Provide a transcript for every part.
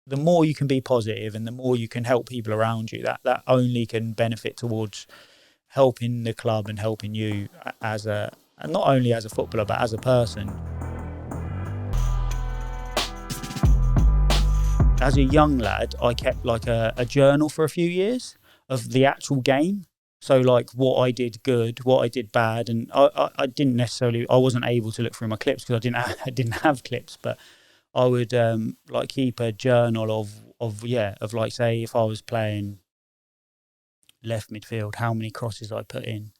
the more you can be positive and the more you can help people around you, that only can benefit towards helping the club and helping you as not only as a footballer but as a person. As a young lad, I kept like a journal for a few years of the actual game. So like what I did good, what I did bad, and I didn't necessarily, I wasn't able to look through my clips because I didn't have clips, but I would like keep a journal of like, say if I was playing left midfield, how many crosses I put in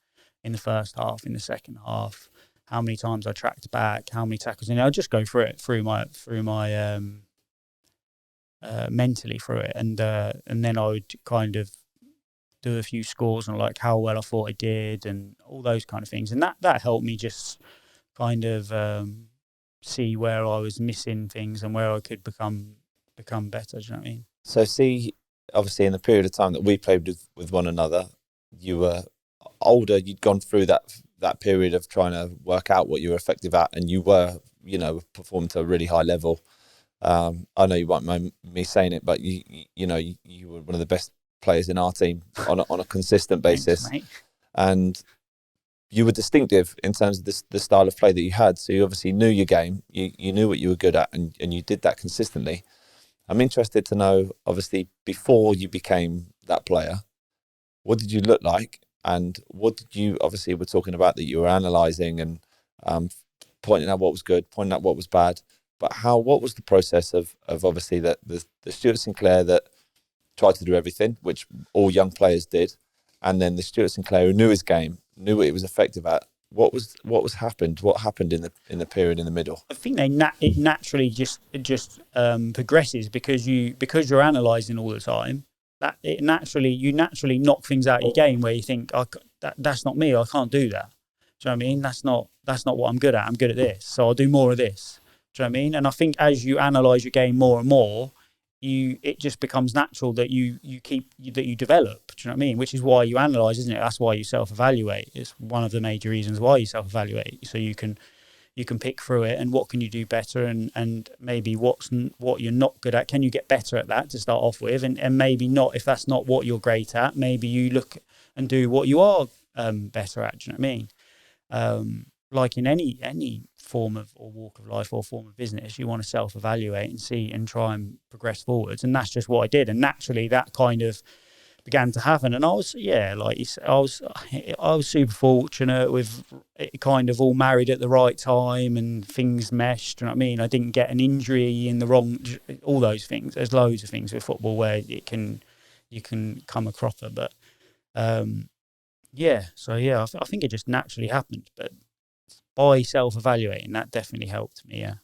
the first half, in the second half, how many times I tracked back, how many tackles, and I'll just go through my mentally through it, and then I would kind of do a few scores on like how well I thought I did and all those kind of things, and that helped me just kind of see where I was missing things and where I could become better. Do you know what I mean? So see, obviously in the period of time that we played with one another, you were older, you'd gone through that period of trying to work out what you were effective at, and you were, performing to a really high level. I know you won't mind me saying it, but you were one of the best players in our team on a consistent basis. Thanks, mate. And you were distinctive in terms of the style of play that you had. So you obviously knew your game, you knew what you were good at, and you did that consistently. I'm interested to know, obviously, before you became that player, what did you look like? And what did you, obviously, we're talking about that you were analysing and pointing out what was good, pointing out what was bad. But what was the process of obviously the Stuart Sinclair that tried to do everything, which all young players did, and then the Stuart Sinclair who knew his game, knew what he was effective at? What happened in the period in the middle? I think it naturally just progresses because you're analysing all the time. That you naturally knock things out of your game where you think, that's not me, I can't do that. Do you know what I mean? That's not what I'm good at. I'm good at this, so I'll do more of this. Do you know what I mean? And I think as you analyse your game more and more, it just becomes natural that you develop. Do you know what I mean? Which is why you analyse, isn't it? That's why you self-evaluate. It's one of the major reasons why you self-evaluate, so you can pick through it and what can you do better, and maybe what you're not good at. Can you get better at that to start off with, and maybe not, if that's not what you're great at, maybe you look and do what you are better at. Do you know what I mean? Like in any form of or walk of life or form of business, you want to self-evaluate and see and try and progress forwards, and that's just what I did. And naturally, that kind of began to happen. And I was super fortunate with it kind of all married at the right time and things meshed. You know what I mean? I didn't get an injury in the wrong, all those things. There's loads of things with football where you can come a cropper, but I think it just naturally happened. But by self-evaluating, that definitely helped me, yeah.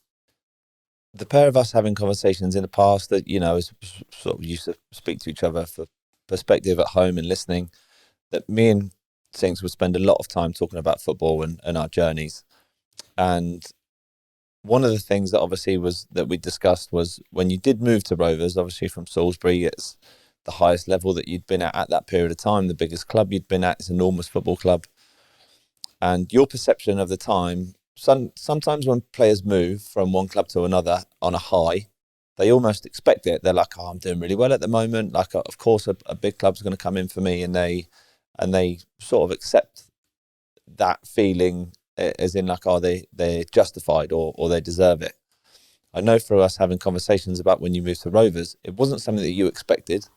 The pair of us having conversations in the past that, as sort of used to speak to each other for perspective at home and listening, that me and Sinks would spend a lot of time talking about football and our journeys. And one of the things that obviously that we discussed was when you did move to Rovers, obviously from Salisbury, it's the highest level that you'd been at that period of time, the biggest club you'd been at, it's an enormous football club. And your perception of the time, sometimes when players move from one club to another on a high, they almost expect it. They're like, I'm doing really well at the moment. Like, of course, a big club's going to come in for me, and they sort of accept that feeling as in like, they're justified or they deserve it. I know for us having conversations about when you moved to Rovers, it wasn't something that you expected,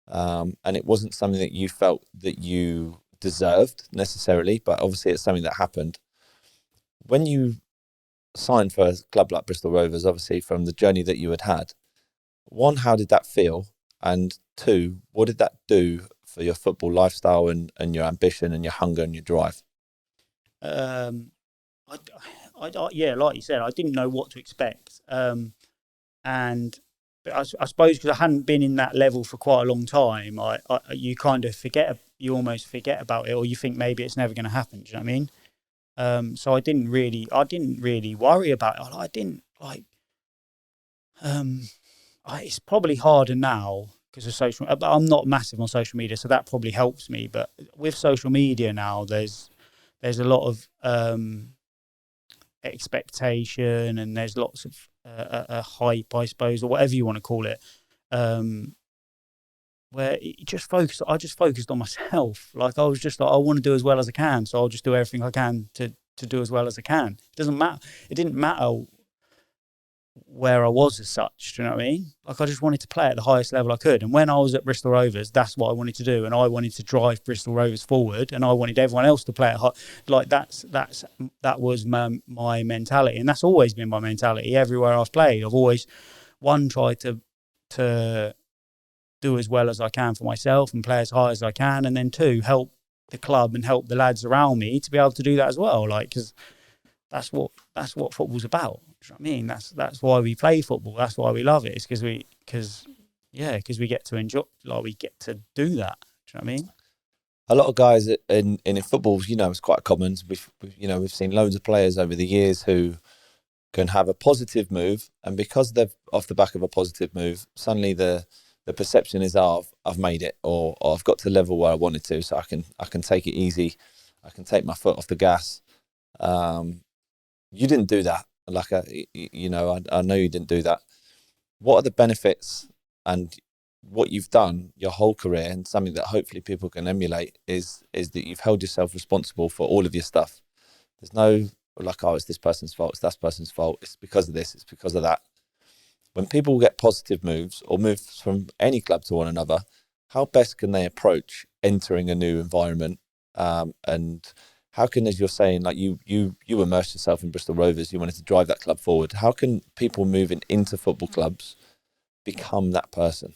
and it wasn't something that you felt that you deserved necessarily, but obviously it's something that happened. When you signed for a club like Bristol Rovers, obviously from the journey that you had, one, how did that feel? And two, what did that do for your football lifestyle and your ambition and your hunger and your drive? Like you said, I didn't know what to expect. But I suppose because I hadn't been in that level for quite a long time, you kind of almost forget about it, or you think maybe it's never going to happen. Do you know what I mean? So I didn't really worry about it. It's probably harder now because of social. But I'm not massive on social media, so that probably helps me. But with social media now, there's a lot of expectation, and there's lots of hype, I suppose, or whatever you want to call it. where I just focused on myself. Like I was just like, I want to do as well as I can, so I'll just do everything I can to do as well as I can. It doesn't matter. It didn't matter where I was as such. Do you know what I mean? Like I just wanted to play at the highest level I could. And when I was at Bristol Rovers, that's what I wanted to do. And I wanted to drive Bristol Rovers forward. And I wanted everyone else to play at high. Like that was my mentality, and that's always been my mentality everywhere I've played. I've always tried to do as well as I can for myself and play as high as I can, and then 2, help the club and help the lads around me to be able to do that as well. Like, because that's what football's about. Do you know what I mean? That's why we play football. That's why we love it. It's because we get to enjoy, like we get to do that. Do you know what I mean? A lot of guys in football, you know, it's quite common. We've seen loads of players over the years who can have a positive move, and because they're off the back of a positive move, suddenly the perception is, I've made it, or I've got to the level where I wanted to, so I can take it easy. I can take my foot off the gas. You didn't do that. Like, I know you didn't do that. What are the benefits and what you've done your whole career, and something that hopefully people can emulate, is that you've held yourself responsible for all of your stuff. There's no like, it's this person's fault, it's that person's fault, it's because of this, it's because of that. When people get positive moves or moves from any club to one another, how best can they approach entering a new environment? And how can, as you're saying, like you immersed yourself in Bristol Rovers, you wanted to drive that club forward. How can people moving into football clubs become that person?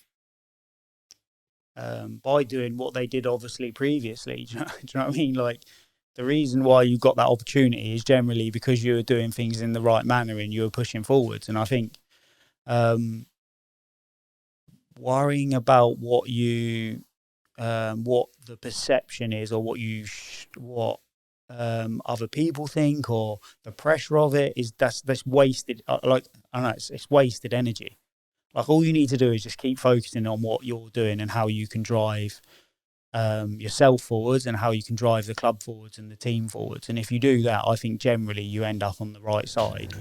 By doing what they did obviously previously. Do you know what I mean? Like, the reason why you got that opportunity is generally because you were doing things in the right manner and you were pushing forwards. And I think worrying about what the perception is, or what other people think, or the pressure of it, that's wasted. Like, I don't know, it's wasted energy. Like, all you need to do is just keep focusing on what you're doing and how you can drive yourself forwards and how you can drive the club forwards and the team forwards. And if you do that, I think generally you end up on the right side.